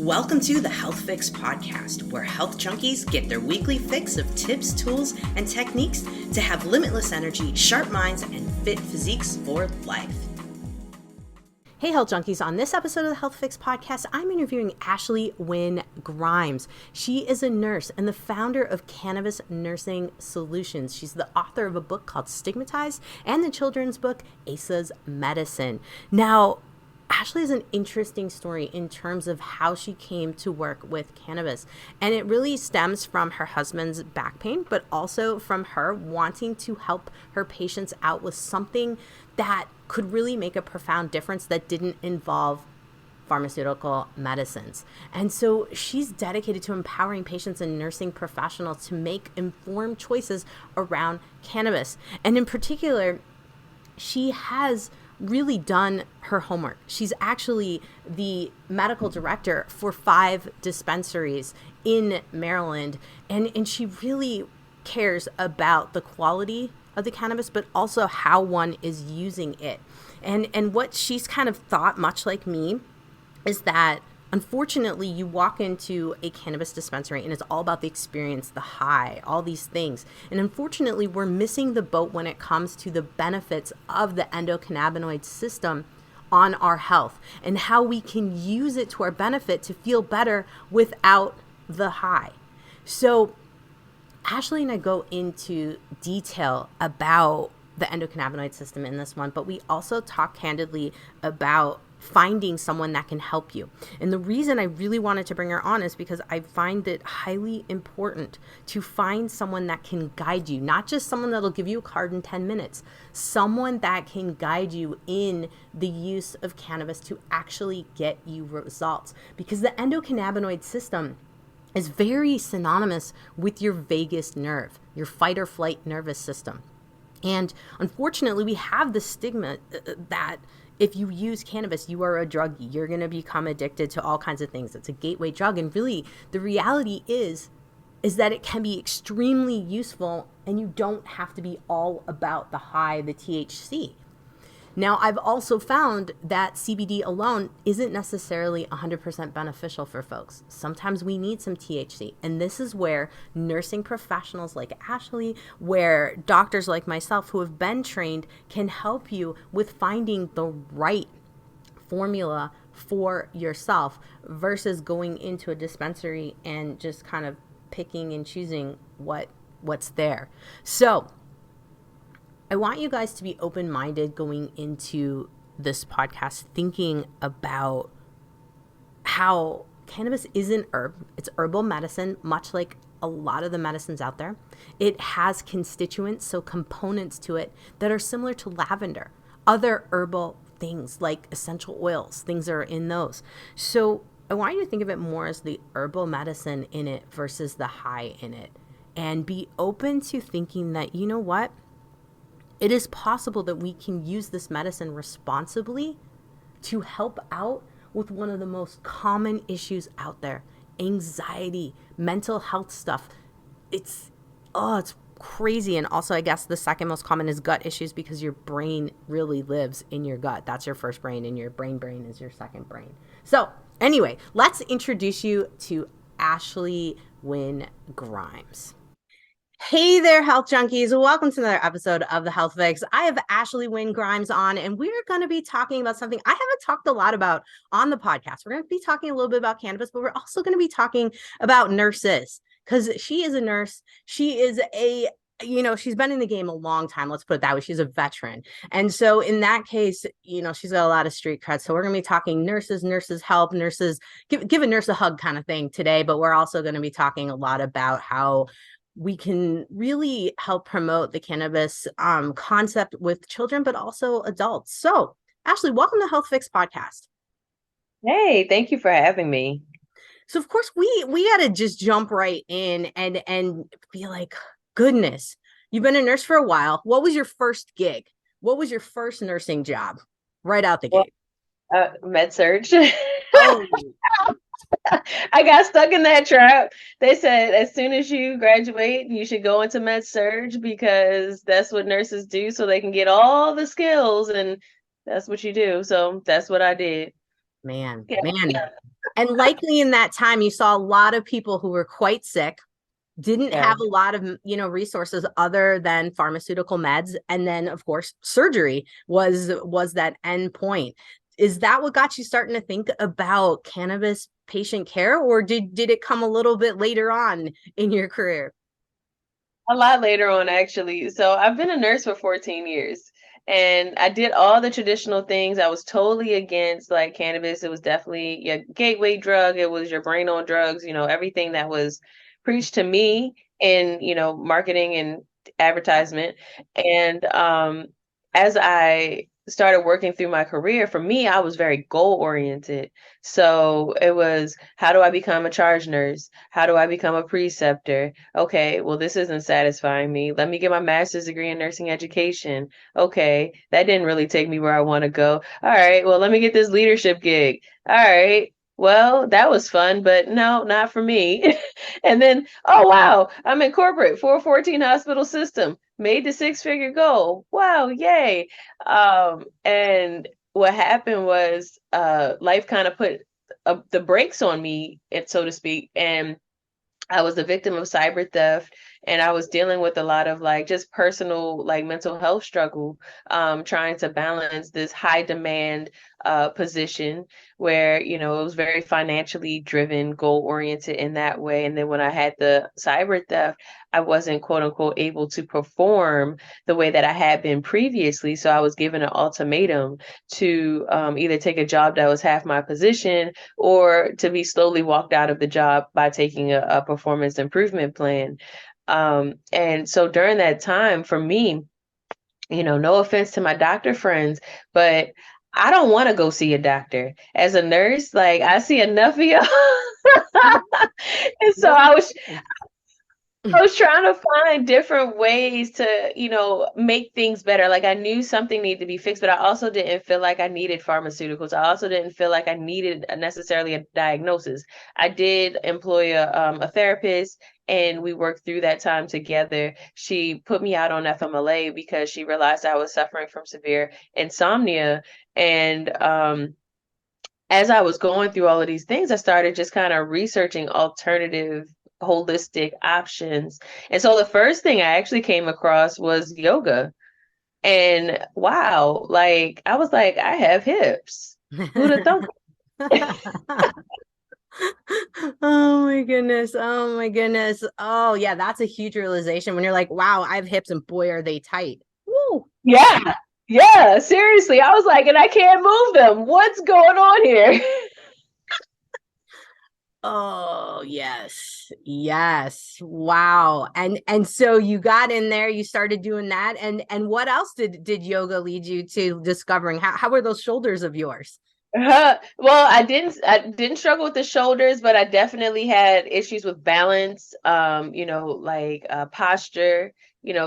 Welcome to the Health Fix podcast, where health junkies get their weekly fix of tips, tools, and techniques to have limitless energy, sharp minds, and fit physiques for life. Hey, health junkies. On this episode of the Health Fix podcast, I'm interviewing Ashley Wynn-Grimes. She is a nurse and the founder of Cannabis Nursing Solutions. She's the author of a book called Stigmatized and the children's book, Asa's Medicine. Now, Ashley has an interesting story in terms of how she came to work with cannabis. And it really stems from her husband's back pain, but also from her wanting to help her patients out with something that could really make a profound difference that didn't involve pharmaceutical medicines. And so she's dedicated to empowering patients and nursing professionals to make informed choices around cannabis. And in particular, she has really done her homework. She's actually the medical director for 5 dispensaries in Maryland. And she really cares about the quality of the cannabis, but also how one is using it. And what she's kind of thought, much like me, is that unfortunately you walk into a cannabis dispensary and it's all about the experience, the high, all these things. And unfortunately, we're missing the boat when it comes to the benefits of the endocannabinoid system on our health and how we can use it to our benefit to feel better without the high. So Ashley and I go into detail about the endocannabinoid system in this one, but we also talk candidly about finding someone that can help you. And the reason I really wanted to bring her on is because I find it highly important to find someone that can guide you, not just someone that'll give you a card in 10 minutes, someone that can guide you in the use of cannabis to actually get you results. Because the endocannabinoid system is very synonymous with your vagus nerve, your fight or flight nervous system. And unfortunately, we have the stigma that if you use cannabis, you are a druggie. You're going to become addicted to all kinds of things. It's a gateway drug. And really, the reality is that it can be extremely useful and you don't have to be all about the high, the THC. Now, I've also found that CBD alone isn't necessarily 100% beneficial for folks. Sometimes we need some THC. And this is where nursing professionals like Ashley, where doctors like myself who have been trained can help you with finding the right formula for yourself versus going into a dispensary and just kind of picking and choosing what's there. So I want you guys to be open-minded going into this podcast, thinking about how cannabis is an herb. It's herbal medicine, much like a lot of the medicines out there. It has constituents, so components to it that are similar to lavender, other herbal things like essential oils, things that are in those. So I want you to think of it more as the herbal medicine in it versus the high in it, and be open to thinking that, you know what? It is possible that we can use this medicine responsibly to help out with one of the most common issues out there, anxiety, mental health stuff. It's crazy. And also, I guess the second most common is gut issues because your brain really lives in your gut. That's your first brain, and your brain is your second brain. So anyway, let's introduce you to Ashley Wynn-Grimes. Hey there, health junkies. Welcome to another episode of the Health Fix. I have Ashley Wynn-Grimes on, and we're going to be talking about something I haven't talked a lot about on the podcast. We're going to be talking a little bit about cannabis, but we're also going to be talking about nurses because she is a nurse. She is she's been in the game a long time. Let's put it that way. She's a veteran. And so in that case, she's got a lot of street cred. So we're going to be talking nurses help, nurses, give a nurse a hug kind of thing today. But we're also going to be talking a lot about how we can really help promote the cannabis concept with children, but also adults. So, Ashley, welcome to Health Fix podcast. Hey, thank you for having me. So, of course, we got to just jump right in and be like, goodness, you've been a nurse for a while. What was your first gig? What was your first nursing job right out the gate? Med surge. Oh. I got stuck in that trap. They said as soon as you graduate, you should go into med surge because that's what nurses do so they can get all the skills, and that's what you do. So that's what I did. Man, And likely in that time, you saw a lot of people who were quite sick, didn't Yeah. have a lot of, resources other than pharmaceutical meds. And then, of course, surgery was that end point. Is that what got you starting to think about cannabis patient care, or did it come a little bit later on in your career? A lot later on, actually. So I've been a nurse for 14 years and I did all the traditional things. I was totally against like cannabis. It was definitely your gateway drug. It was your brain on drugs, everything that was preached to me in, marketing and advertisement. And as I started working through my career, for me, I was very goal oriented. So it was, how do I become a charge nurse? How do I become a preceptor? Okay, well, this isn't satisfying me. Let me get my master's degree in nursing education. Okay, that didn't really take me where I want to go. All right, well, let me get this leadership gig. All right, well, that was fun, but no, not for me. And then, oh, wow, I'm in corporate for a 14 hospital system, made the six-figure goal. Wow, yay. And what happened was life kind of put the brakes on me, so to speak, and I was a victim of cyber theft and I was dealing with a lot of like just personal like mental health struggle, trying to balance this high demand position where, it was very financially driven, goal oriented in that way. And then when I had the cyber theft, I wasn't quote unquote able to perform the way that I had been previously. So I was given an ultimatum to either take a job that was half my position or to be slowly walked out of the job by taking a performance improvement plan. And so during that time, for me, no offense to my doctor friends, but I don't want to go see a doctor. As a nurse, like I see enough of you. And so No. I was trying to find different ways to, make things better. Like I knew something needed to be fixed, but I also didn't feel like I needed pharmaceuticals. I also didn't feel like I needed necessarily a diagnosis. I did employ a therapist and we worked through that time together. She put me out on FMLA because she realized I was suffering from severe insomnia. And as I was going through all of these things, I started just kind of researching alternative holistic options. And so the first thing I actually came across was yoga. And wow, like I was like, I have hips. Who'd have thunk? Oh my goodness. Oh my goodness. Oh yeah, that's a huge realization when you're like, wow, I have hips and boy are they tight. Woo. Yeah. Yeah, seriously. I was like, and I can't move them. What's going on here? Oh, yes. Yes. Wow. And so you got in there, you started doing that. And what else did yoga lead you to discovering? How were those shoulders of yours? Well, I didn't struggle with the shoulders, but I definitely had issues with balance, like posture,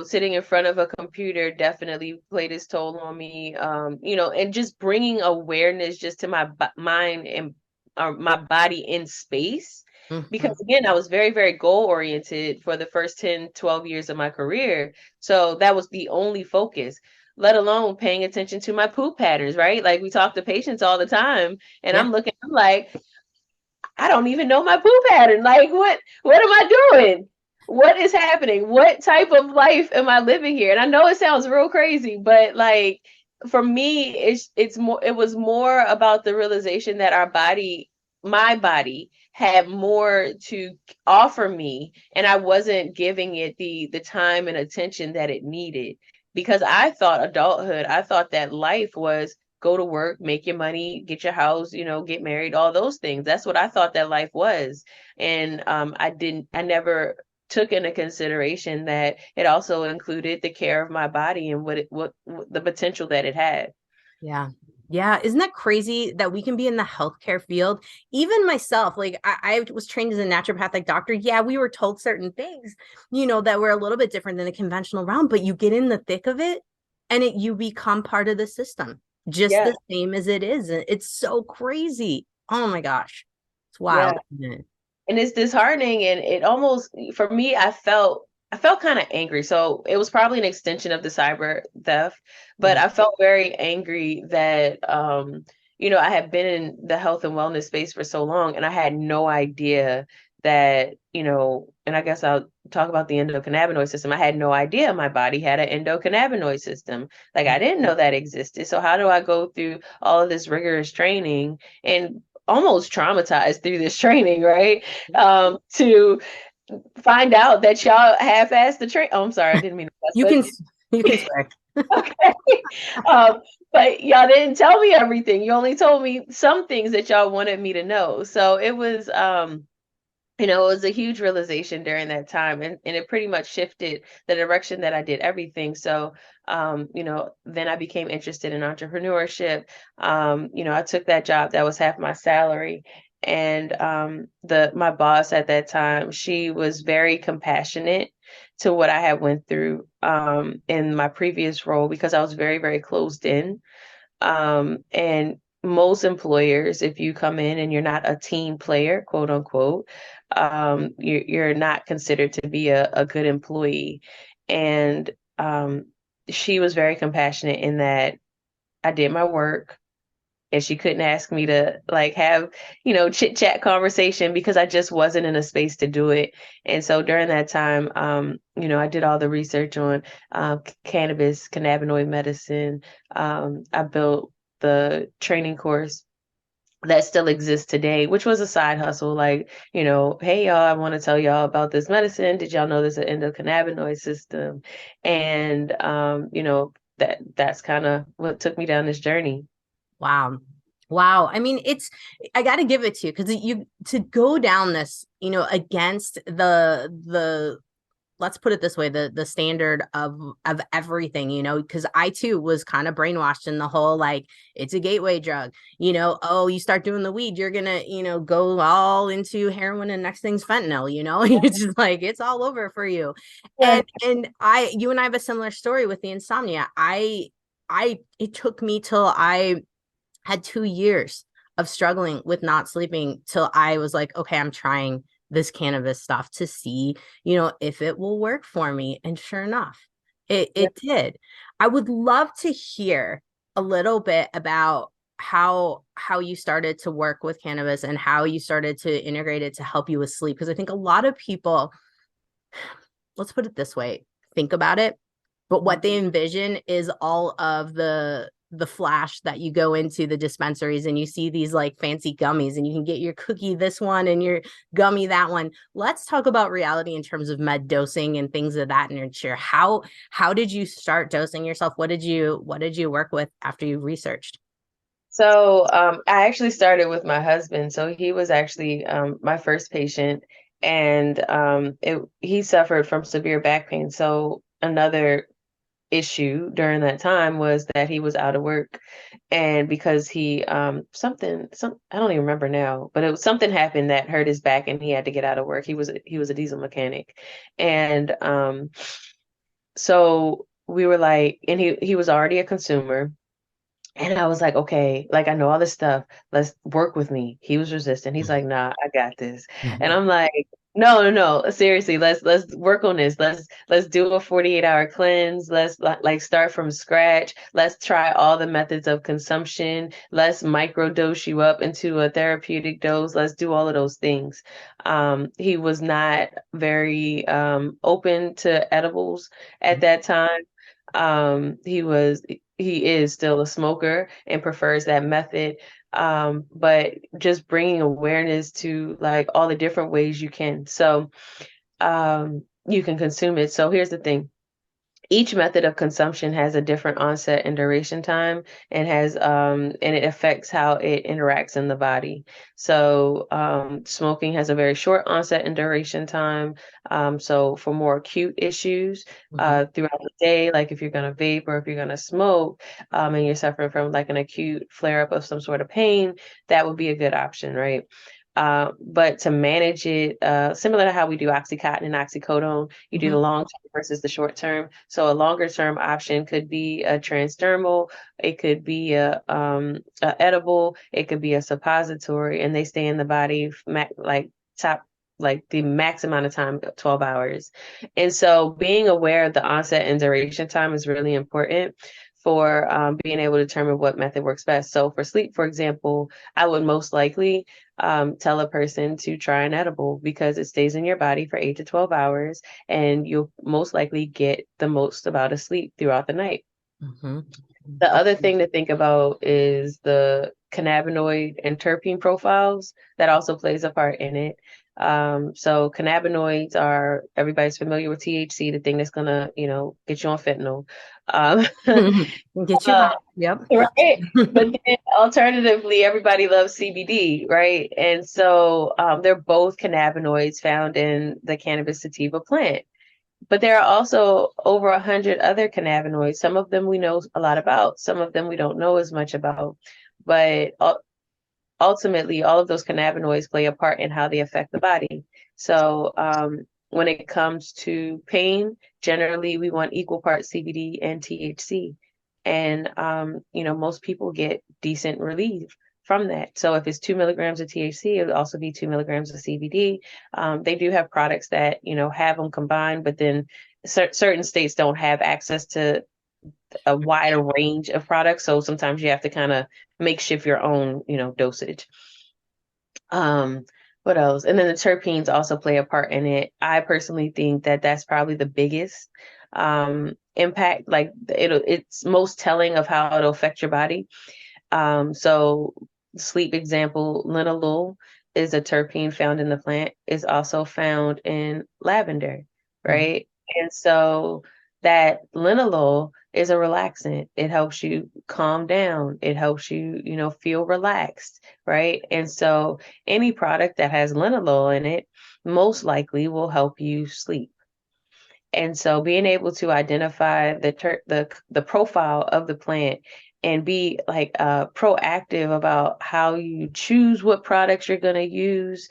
sitting in front of a computer definitely played its toll on me, and just bringing awareness just to my mind and my body in space. Mhm. Because again, I was very, very goal oriented for the first 10, 12 years of my career. So that was the only focus, let alone paying attention to my poop patterns, right? Like we talk to patients all the time, and Yeah. I'm like, I don't even know my poop pattern. Like, what am I doing? What is happening? What type of life am I living here? And I know it sounds real crazy, but like for me, it was more about the realization that my body had more to offer me, and I wasn't giving it the time and attention that it needed. Because I thought that life was go to work, make your money, get your house, get married, all those things. That's what I thought that life was. And I never took into consideration that it also included the care of my body and what the potential that it had. Yeah. Yeah. Isn't that crazy that we can be in the healthcare field? Even myself, like I was trained as a naturopathic doctor. Yeah, we were told certain things, that were a little bit different than the conventional realm, but you get in the thick of it and you become part of the system, just Yeah, the same as it is. It's so crazy. Oh my gosh. It's yeah. wild, isn't it? And it's disheartening, and it almost, for me, I felt kind of angry. So it was probably an extension of the cyber theft, but Yeah. I felt very angry that I had been in the health and wellness space for so long, and I had no idea that, and I guess I'll talk about the endocannabinoid system. I had no idea my body had an endocannabinoid system. Like, I didn't know that existed. So how do I go through all of this rigorous training and almost traumatized through this training, right? To find out that y'all half-assed the train. Oh, I'm sorry, I didn't mean to cuss, You but can you can swear. okay. Um, but y'all didn't tell me everything. You only told me some things that y'all wanted me to know. So it was, it was a huge realization during that time, and it pretty much shifted the direction that I did everything. So, then I became interested in entrepreneurship. I took that job that was half my salary. And the my boss at that time, she was very compassionate to what I had went through in my previous role, because I was very, very closed in. And most employers, if you come in and you're not a team player, quote unquote, you're not considered to be a good employee. And she was very compassionate in that I did my work, and she couldn't ask me to like have, chit chat conversation, because I just wasn't in a space to do it. And so during that time, I did all the research on cannabis, cannabinoid medicine. I built the training course that still exists today, which was a side hustle. Like, hey y'all, I want to tell y'all about this medicine. Did y'all know there's an endocannabinoid system? And that's kind of what took me down this journey. Wow. Wow. I mean, I got to give it to you, because to go down this, against the let's put it this way, the standard of everything, because I too was kind of brainwashed in the whole, like, it's a gateway drug, oh, you start doing the weed, you're gonna, go all into heroin, and next thing's fentanyl, it's just like, it's all over for you. And you and I have a similar story with the insomnia. It took me till I had 2 years of struggling with not sleeping till I was like, okay, I'm trying this cannabis stuff to see, if it will work for me. And sure enough, it did. I would love to hear a little bit about how you started to work with cannabis and how you started to integrate it to help you with sleep. Because I think a lot of people, let's put it this way, think about it, but what they envision is all of the flash that you go into the dispensaries and you see these like fancy gummies, and you can get your cookie this one and your gummy that one. Let's talk about reality in terms of med dosing and things of that nature. How did you start dosing yourself? What did you work with after you researched? So I actually started with my husband. So he was actually my first patient, and he suffered from severe back pain. So another issue during that time was that he was out of work, and because he some I don't even remember now, but it was something happened that hurt his back, and he had to get out of work. He was a diesel mechanic, and so we were like, and he was already a consumer. And I was like, okay, like I know all this stuff. Let's work with me. He was resistant. He's like, nah, I got this. And I'm like, no, no, no. Seriously, let's work on this. Let's do a 48-hour cleanse. Let's like start from scratch. Let's try all the methods of consumption. Let's micro dose you up into a therapeutic dose. Let's do all of those things. He was not very open to edibles at that time. He is still a smoker and prefers that method. But just bringing awareness to like all the different ways you can. So you can consume it. So here's the thing. Each method of consumption has a different onset and duration time, and and it affects how it interacts in the body. So smoking has a very short onset and duration time. So for more acute issues throughout the day, like if you're gonna vape or if you're gonna smoke, and you're suffering from like an acute flare up of some sort of pain, that would be a good option, right? But to manage it, similar to how we do Oxycontin and oxycodone, you do the long term versus the short term. So a longer term option could be a transdermal, it could be a edible, it could be a suppository, and they stay in the body like the max amount of time, 12 hours. And so being aware of the onset and duration time is really important. for being able to determine what method works best. So for sleep, for example, I would most likely tell a person to try an edible because it stays in your body for 8 to 12 hours, and you'll most likely get the most amount of sleep throughout the night. Mm-hmm. The other thing to think about is the cannabinoid and terpene profiles that also plays a part in it. So cannabinoids are, everybody's familiar with THC, the thing that's gonna, get you on fentanyl. Um, Get you uh, high. Yep. right. But then alternatively, everybody loves CBD, right? And so they're both cannabinoids found in the cannabis sativa plant. But there are also over 100 other cannabinoids. Some of them we know a lot about, some of them we don't know as much about. But ultimately, all of those cannabinoids play a part in how they affect the body. So when it comes to pain, generally we want equal parts CBD and THC. And, most people get decent relief from that. So if it's 2 milligrams of THC, it would also be 2 milligrams of CBD. They do have products that, have them combined, but then certain states don't have access to a wider range of products. So sometimes you have to kind of makeshift your own, dosage. Um, what else? And then the terpenes also play a part in it. I personally think that that's probably the biggest impact. Like it's most telling of how it'll affect your body. So sleep example, linalool is a terpene found in the plant. Is also found in lavender, Mm-hmm. right? And so that linalool is a relaxant. It helps you calm down. It helps you, feel relaxed, right? And so any product that has linalool in it most likely will help you sleep. And so being able to identify the profile of the plant and be like proactive about how you choose what products you're going to use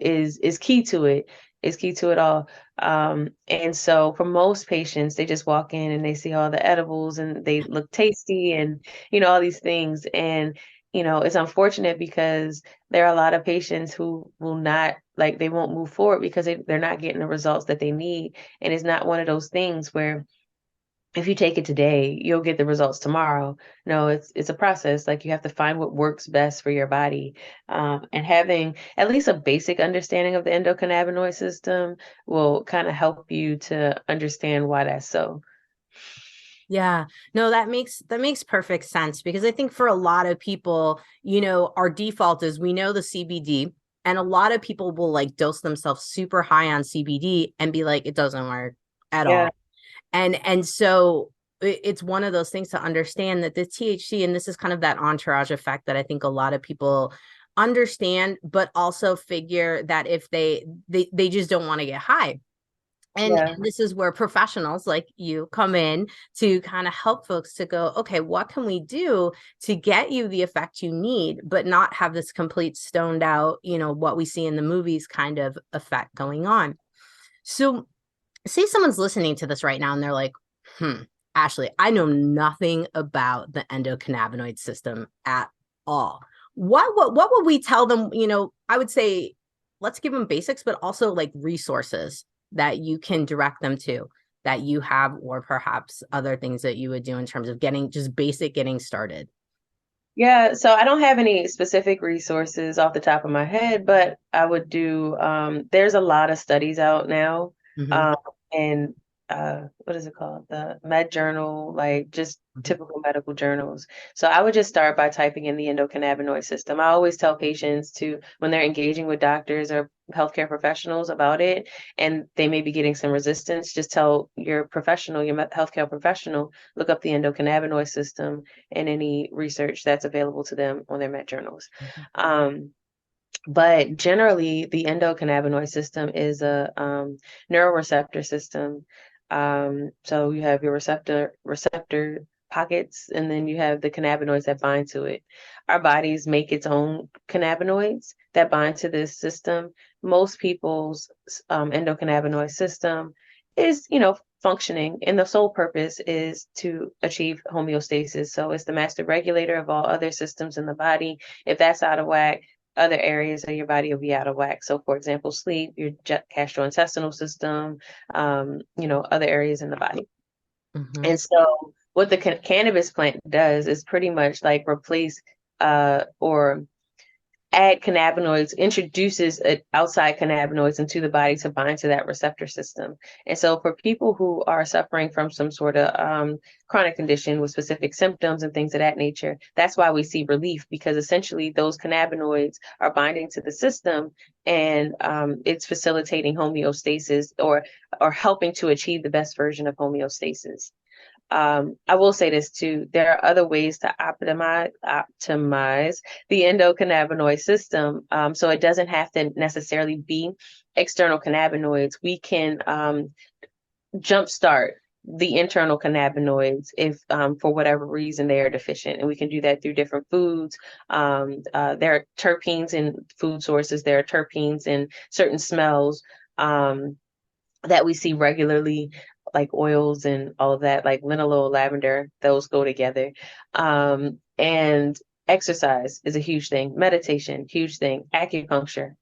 is key to it. Is key to it all. And so for most patients, they just walk in and they see all the edibles and they look tasty and all these things. And it's unfortunate because there are a lot of patients who will not like they won't move forward because they're not getting the results that they need. And it's not one of those things where if you take it today, you'll get the results tomorrow. No, it's a process. Like you have to find what works best for your body. And having at least a basic understanding of the endocannabinoid system will kind of help you to understand why that's so. Yeah, no, that makes perfect sense because I think for a lot of people, our default is we know the CBD, and a lot of people will like dose themselves super high on CBD and be like, it doesn't work at Yeah. all. And so it's one of those things to understand that the THC, and this is kind of that entourage effect that I think a lot of people understand, but also figure that if they just don't want to get high. And Yeah. this is where professionals like you come in to kind of help folks to go, okay, what can we do to get you the effect you need, but not have this complete stoned out, what we see in the movies kind of effect going on. So say someone's listening to this right now and they're like, Ashley, I know nothing about the endocannabinoid system at all. What would we tell them? I would say let's give them basics, but also like resources that you can direct them to that you have, or perhaps other things that you would do in terms of getting started. Yeah, so I don't have any specific resources off the top of my head, but I would do, there's a lot of studies out now, Mm-hmm. um, and what is it called? The Med Journal, like just typical medical journals. So I would just start by typing in the endocannabinoid system. I always tell patients to, when they're engaging with doctors or healthcare professionals about it, and they may be getting some resistance, just tell your professional, your healthcare professional, look up the endocannabinoid system and any research that's available to them on their med journals. But generally, the endocannabinoid system is a neuroreceptor system. So you have your receptor pockets, and then you have the cannabinoids that bind to it. Our bodies make its own cannabinoids that bind to this system. Most people's endocannabinoid system is, functioning, and the sole purpose is to achieve homeostasis. So it's the master regulator of all other systems in the body. If that's out of whack, other areas of your body will be out of whack. So, for example, sleep, your gastrointestinal system, other areas in the body. Mm-hmm. And so what the cannabis plant does is pretty much like replace or add cannabinoids, introduces outside cannabinoids into the body to bind to that receptor system. And so for people who are suffering from some sort of chronic condition with specific symptoms and things of that nature, that's why we see relief, because essentially those cannabinoids are binding to the system, and it's facilitating homeostasis, or helping to achieve the best version of homeostasis. I will say this too. There are other ways to optimize the endocannabinoid system. So it doesn't have to necessarily be external cannabinoids. We can jumpstart the internal cannabinoids if for whatever reason they are deficient. And we can do that through different foods. There are terpenes in food sources. There are terpenes in certain smells that we see regularly, like oils and all of that, like linalool, lavender, those go together. And exercise is a huge thing. Meditation, huge thing. Acupuncture,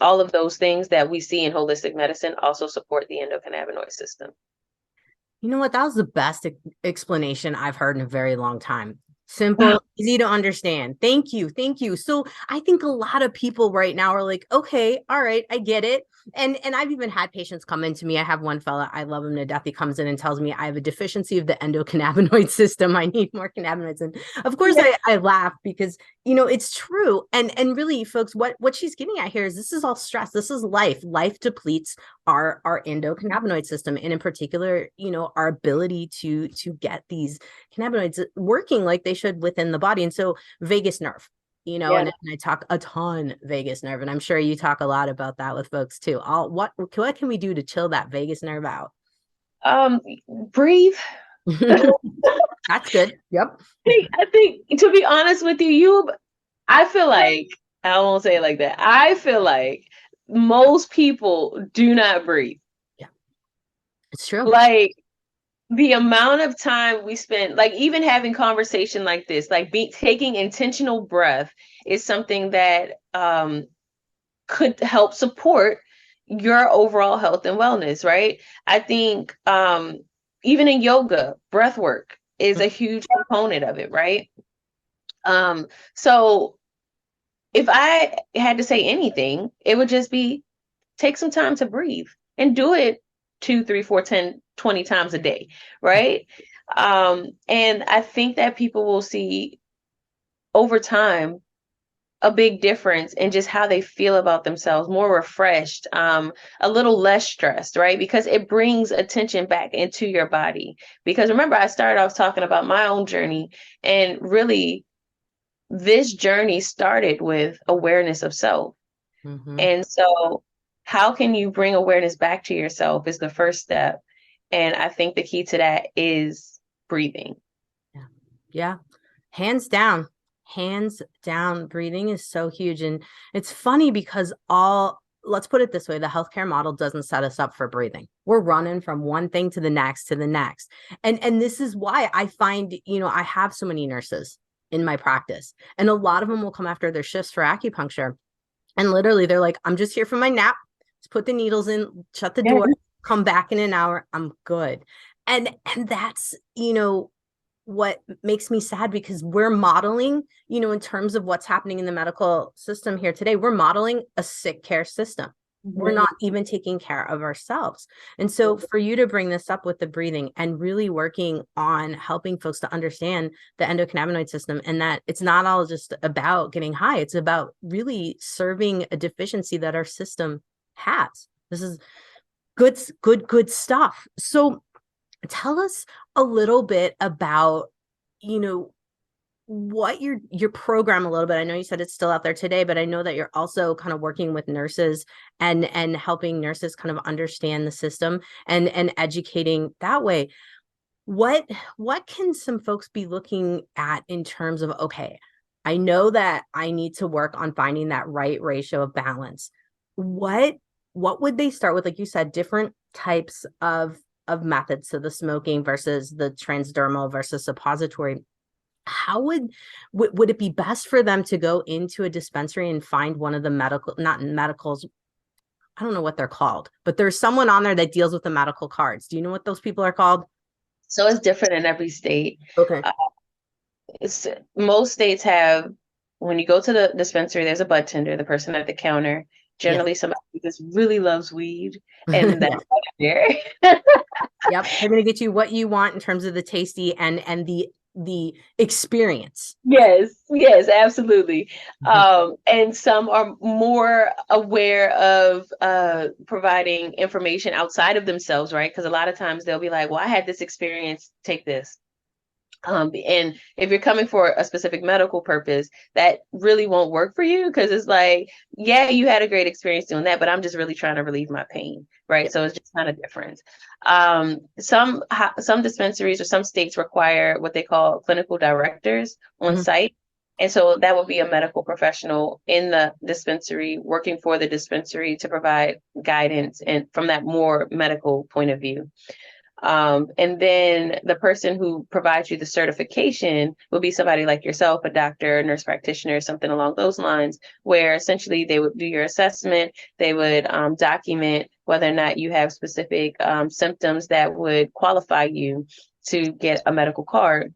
all of those things that we see in holistic medicine also support the endocannabinoid system. You know what? That was the best explanation I've heard in a very long time. Simple, easy to understand. Thank you. Thank you. So I think a lot of people right now are like, okay, all right, I get it. And I've even had patients come into me. I have one fella, I love him to death. He comes in and tells me I have a deficiency of the endocannabinoid system. I need more cannabinoids. And of course I laugh because, you know, it's true. And really, folks, what she's getting at here is this is all stress. This is life. Life depletes our endocannabinoid system. And in particular, you know, our ability to get these cannabinoids working like they should within the body. And so vagus nerve, you know, and I talk a ton vagus nerve, and I'm sure you talk a lot about that with folks too. What can we do to chill that vagus nerve out? Breathe. That's good. Yep. I think to be honest with you, I feel like, I won't say it like that. I feel like most people do not breathe. Yeah, it's true. Like, the amount of time we spend, like even having conversation like this, like taking intentional breath is something that could help support your overall health and wellness, right? I think even in yoga, breath work is a huge component of it, right? So if I had to say anything, it would just be take some time to breathe and do it 2, 3, 4, 10, 20 times a day, right? And I think that people will see over time a big difference in just how they feel about themselves, more refreshed, a little less stressed, right? Because it brings attention back into your body. Because remember, I started off talking about my own journey, and really this journey started with awareness of self. Mm-hmm. And so how can you bring awareness back to yourself is the first step. And I think the key to that is breathing. Yeah. Hands down, breathing is so huge. And it's funny because let's put it this way, the healthcare model doesn't set us up for breathing. We're running from one thing to the next to the next. And this is why I find, you know, I have so many nurses in my practice, and a lot of them will come after their shifts for acupuncture. And literally they're like, I'm just here for my nap. Just put the needles in, shut the door, come back in an hour. I'm good. And that's, you know, what makes me sad, because we're modeling, you know, in terms of what's happening in the medical system here today, we're modeling a sick care system. Mm-hmm. We're not even taking care of ourselves. And so for you to bring this up with the breathing and really working on helping folks to understand the endocannabinoid system, and that it's not all just about getting high, it's about really serving a deficiency that our system has. This is good stuff. So tell us a little bit about, you know, what your program a little bit. I know you said it's still out there today, but I know that you're also kind of working with nurses and helping nurses kind of understand the system and educating that way. What can some folks be looking at in terms of, okay, I know that I need to work on finding that right ratio of balance. What would they start with? Like you said, different types of methods. So the smoking versus the transdermal versus suppository. How would it be best for them to go into a dispensary and find one of the not medicals? I don't know what they're called, but there's someone on there that deals with the medical cards. Do you know what those people are called? So it's different in every state. Okay. Uh, most states have, when you go to the dispensary, there's a bud tender, the person at the counter, Yeah. generally somebody who just really loves weed, and that's Yeah. there. Yep. They're gonna get you what you want in terms of the tasty and the experience. Yes, yes, absolutely. Mhm. And some are more aware of providing information outside of themselves, right? Because a lot of times they'll be like, well, I had this experience, take this. And if you're coming for a specific medical purpose, that really won't work for you because it's like, yeah, you had a great experience doing that, but I'm just really trying to relieve my pain, right? Yeah. So it's just kind of different. Some dispensaries or some states require what they call clinical directors on Mhm. site. And so that would be a medical professional in the dispensary working for the dispensary to provide guidance and from that more medical point of view. And then the person who provides you the certification will be somebody like yourself, a doctor, a nurse practitioner, something along those lines, where essentially they would do your assessment, they would document whether or not you have specific symptoms that would qualify you to get a medical card.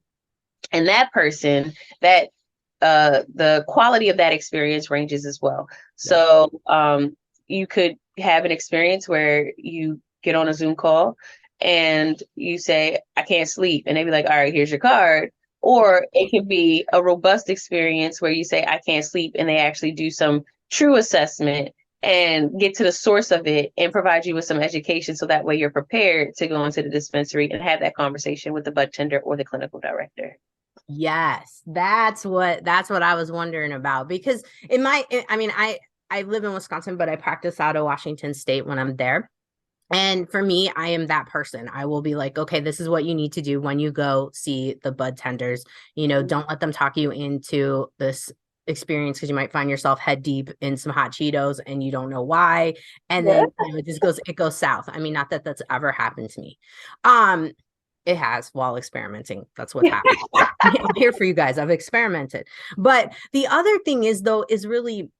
And that person, that the quality of that experience ranges as well. Yeah. So you could have an experience where you get on a Zoom call and you say, I can't sleep. And they be like, all right, here's your card. Or it could be a robust experience where you say, I can't sleep. And they actually do some true assessment and get to the source of it and provide you with some education. So that way you're prepared to go into the dispensary and have that conversation with the bud tender or the clinical director. Yes, that's what I was wondering about because I mean, I live in Wisconsin, but I practice out of Washington State when I'm there. And for me, I am that person. I will be like, okay, this is what you need to do when you go see the bud tenders. Don't let them talk you into this experience because you might find yourself head deep in some hot Cheetos and you don't know why. And Yeah. then it goes south. I mean, not that that's ever happened to me. Um, it has while experimenting. That's what's happened. I'm here for you guys. I've experimented. But the other thing is, though, is really,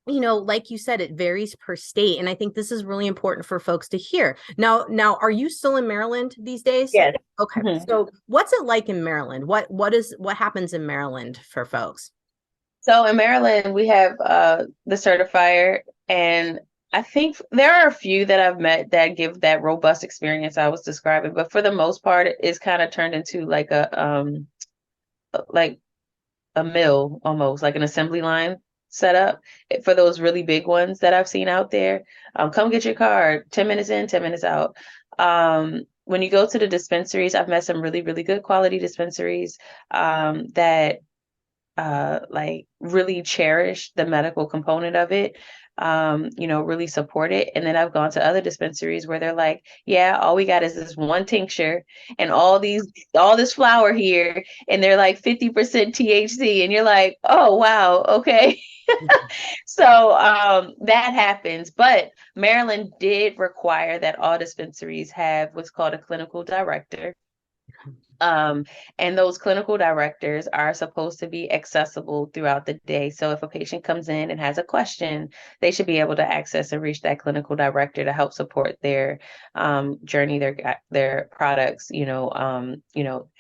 like you said, it varies per state. And I think this is really important for folks to hear. Now, are you still in Maryland these days? Yes. Okay. Mhm. So what's it like in Maryland? What happens in Maryland for folks? So in Maryland, we have the certifier, and I think there are a few that I've met that give that robust experience I was describing, but for the most part, it's kind of turned into like a mill almost, like an assembly line setup for those really big ones that I've seen out there. Come get your card, 10 minutes in, 10 minutes out. When you go to the dispensaries, I've met some really, really good quality dispensaries that like really cherish the medical component of it, really support it. And then I've gone to other dispensaries where they're like, yeah, all we got is this one tincture and all this flower here, and they're like 50% THC. And you're like, oh wow, okay. So that happens. But Maryland did require that all dispensaries have what's called a clinical director. Um, and those clinical directors are supposed to be accessible throughout the day. So if a patient comes in and has a question, they should be able to access and reach that clinical director to help support their journey, their products.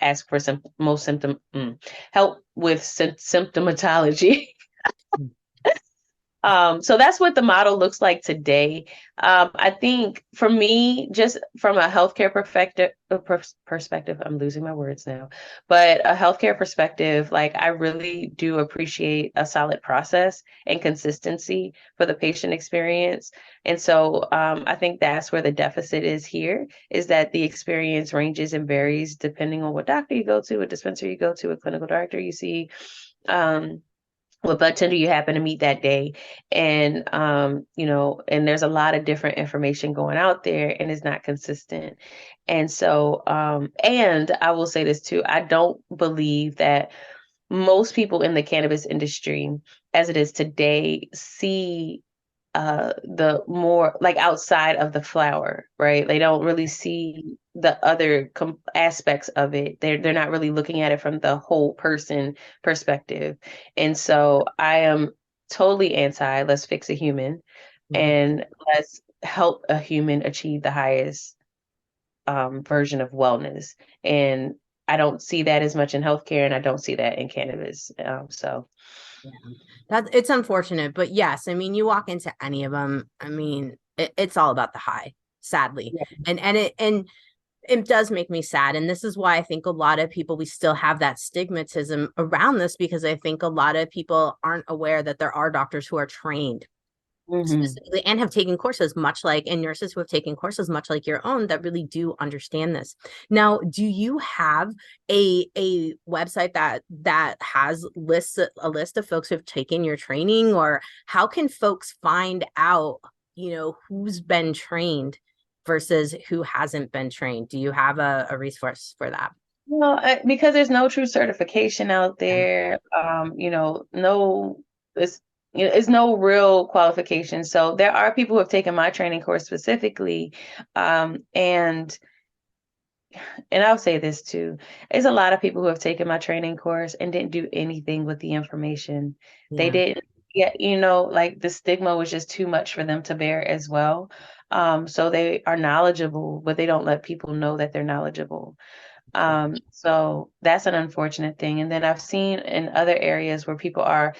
Ask for some most symptom help with symptomatology. So that's what the model looks like today. I think for me, just from a healthcare perspective, I'm losing my words now, but a healthcare perspective, like I really do appreciate a solid process and consistency for the patient experience. And so I think that's where the deficit is here, is that the experience ranges and varies depending on what doctor you go to, a dispensary you go to, a clinical director you see. What bud tender you happen to meet that day, and and there's a lot of different information going out there and it's not consistent. And so and I will say this too, I don't believe that most people in the cannabis industry as it is today see the more like outside of the flower, right? They don't really see the other aspects of it. They're not really looking at it from the whole person perspective. And so I am totally anti let's fix a human Mhm. and let's help a human achieve the highest version of wellness. And I don't see that as much in healthcare, and I don't see that in cannabis. So Yeah. It's unfortunate, but yes, I mean, you walk into any of them, I mean, it's all about the high, sadly. yeah. And it does make me sad. And this is why I think a lot of people, we still have that stigmatism around this, because I think a lot of people aren't aware that there are doctors who are trained Mm-hmm. specifically and have taken courses much like, and nurses who have taken courses much like your own, that really do understand this. Now, do you have a website that has a list of folks who have taken your training, or how can folks find out, who's been trained versus who hasn't been trained? Do you have a resource for that? Well, because there's no true certification out Yeah. there, no, it's it's no real qualification. So there are people who have taken my training course specifically, and I'll say this too, there's a lot of people who have taken my training course and didn't do anything with the information. They Yeah. didn't, yeah, like the stigma was just too much for them to bear as well. So they are knowledgeable, but they don't let people know that they're knowledgeable. So that's an unfortunate thing. And then I've seen in other areas where people are,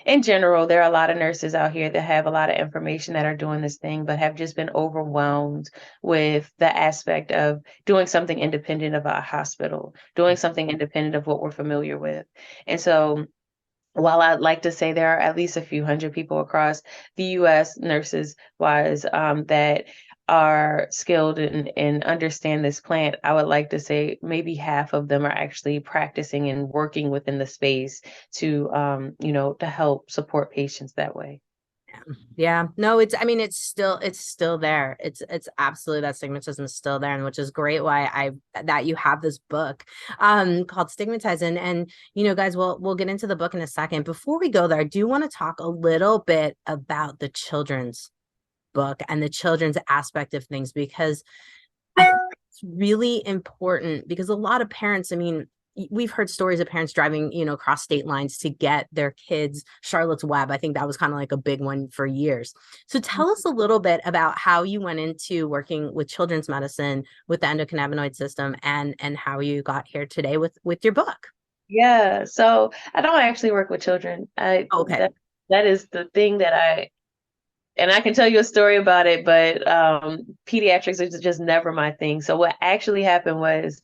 in general, there are a lot of nurses out here that have a lot of information that are doing this thing, but have just been overwhelmed with the aspect of doing something independent of a hospital, doing something independent of what we're familiar with. And so while I'd like to say there are at least a few hundred people across the US nurses wise that are skilled and understand this plant, I would like to say maybe half of them are actually practicing and working within the space to to help support patients that way. Yeah. No, it's, I mean, it's still there. It's absolutely, that stigmatism is still there. And which is great why that you have this book called Stigmatized. And guys, we'll get into the book in a second. Before we go there, I do want to talk a little bit about the children's book and the children's aspect of things, because I think it's really important, because a lot of parents, I mean, we've heard stories of parents driving, across state lines to get their kids Charlotte's Web. I think that was kind of like a big one for years. So tell us a little bit about how you went into working with children's medicine with the endocannabinoid system, and how you got here today with your book. Yeah, so I don't actually work with children. I Okay. that is the thing that and I can tell you a story about it, but pediatrics is just never my thing. So what actually happened was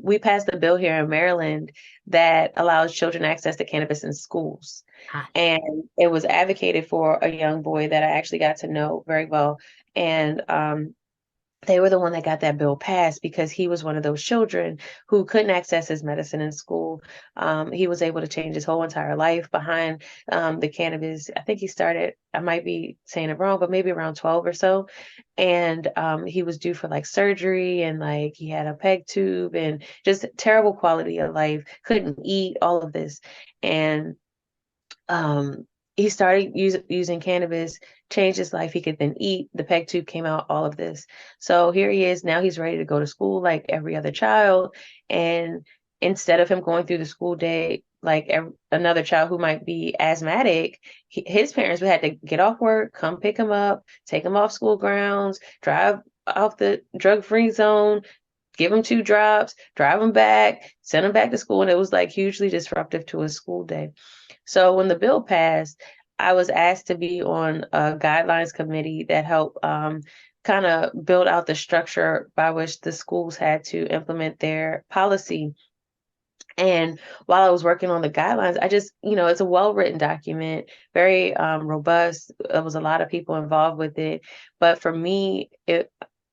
we passed a bill here in Maryland that allows children access to cannabis in schools. Ah, And it was advocated for a young boy that I actually got to know very well. And they were the one that got that bill passed because he was one of those children who couldn't access his medicine in school. He was able to change his whole entire life behind the cannabis. I think he started, I might be saying it wrong, but maybe around 12 or so. And he was due for like surgery, and like he had a peg tube and just terrible quality of life, couldn't eat, all of this. And he started using cannabis, changed his life. He could then eat. The peg tube came out, all of this. So here he is. Now he's ready to go to school like every other child. And instead of him going through the school day like another child who might be asthmatic, his parents would have to get off work, come pick him up, take him off school grounds, drive off the drug-free zone, give him 2 drops, drive him back, send him back to school. And it was like hugely disruptive to his school day. So when the bill passed, I was asked to be on a guidelines committee that helped kind of build out the structure by which the schools had to implement their policy. And while I was working on the guidelines, I just, it's a well-written document, very robust. There was a lot of people involved with it. But for me,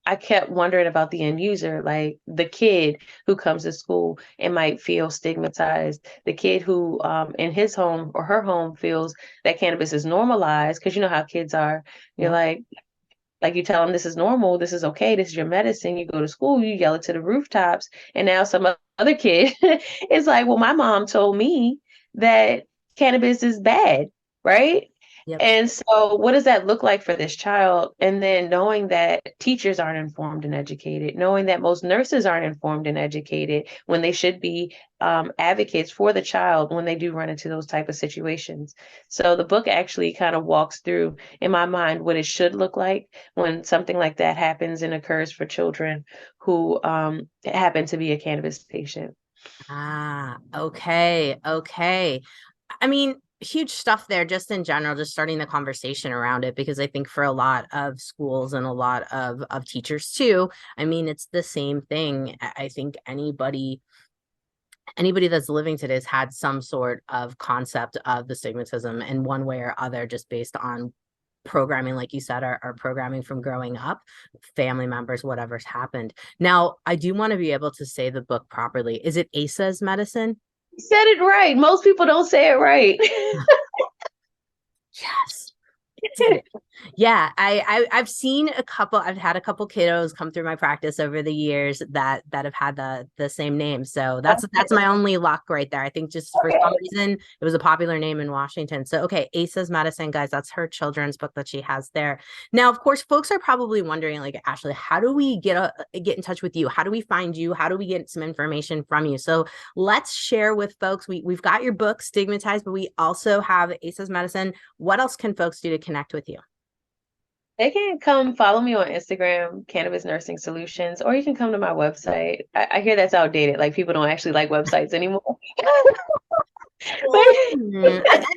I kept wondering about the end user, like the kid who comes to school and might feel stigmatized, the kid who in his home or her home feels that cannabis is normalized, because you know how kids are. You're yeah. like you tell them this is normal, this is okay, this is your medicine. You go to school, you yell it to the rooftops, and now some other kid is like, well, my mom told me that cannabis is bad, right? Yep. And so, what does that look like for this child? And then knowing that teachers aren't informed and educated, knowing that most nurses aren't informed and educated when they should be advocates for the child when they do run into those type of situations. So the book actually kind of walks through, in my mind, what it should look like when something like that happens and occurs for children who happen to be a cannabis patient. Okay. Okay. I mean, huge stuff there just in general, just starting the conversation around it, because I think for a lot of schools and a lot of teachers too, I mean, it's the same thing. I think anybody that's living today has had some sort of concept of the stigmatism in one way or other, just based on programming, like you said, our programming from growing up, family members, whatever's happened. Now, I do want to be able to say the book properly. Is it ASA's medicine? You said it right. Most people don't say it right. Yes. Did it. Yeah, I've seen a couple. I've had a couple kiddos come through my practice over the years that have had the same name. So that's my only luck right there. I think just for some reason it was a popular name in Washington. So okay, Asa's Medicine, guys, that's her children's book that she has there. Now, of course, folks are probably wondering, like, Ashley, how do we get in touch with you? How do we find you? How do we get some information from you? So let's share with folks. We've got your book, Stigmatized, but we also have Asa's Medicine. What else can folks do to connect with you? They can come follow me on Instagram, Cannabis Nursing Solutions, or you can come to my website. I hear that's outdated. Like people don't actually like websites anymore. I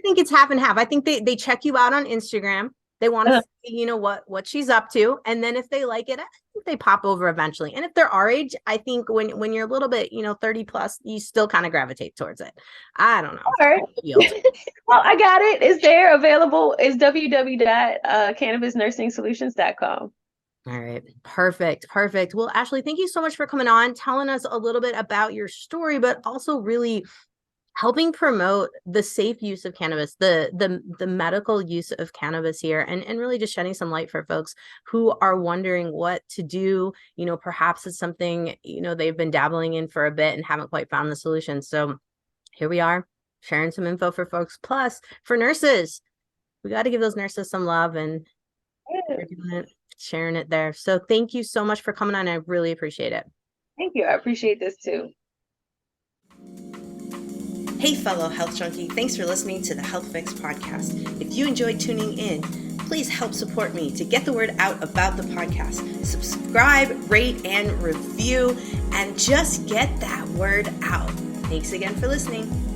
think it's half and half. I think they check you out on Instagram. They want to see, what she's up to. And then if they like it, I think they pop over eventually. And if they're our age, I think when you're a little bit, 30 plus, you still kind of gravitate towards it. I don't know. All right. Well, I got it. It's there available. It's www.cannabisnursingsolutions.com. All right. Perfect. Well, Ashley, thank you so much for coming on, telling us a little bit about your story, but also really helping promote the safe use of cannabis, the medical use of cannabis here, and really just shedding some light for folks who are wondering what to do. Perhaps it's something, they've been dabbling in for a bit and haven't quite found the solution. So here we are, sharing some info for folks. Plus, for nurses, we got to give those nurses some love, and sharing it there. So thank you so much for coming on. I really appreciate it. Thank you. I appreciate this too. Hey, fellow health junkie, thanks for listening to the Health Fix podcast. If you enjoyed tuning in, please help support me to get the word out about the podcast. Subscribe, rate, and review, and just get that word out. Thanks again for listening.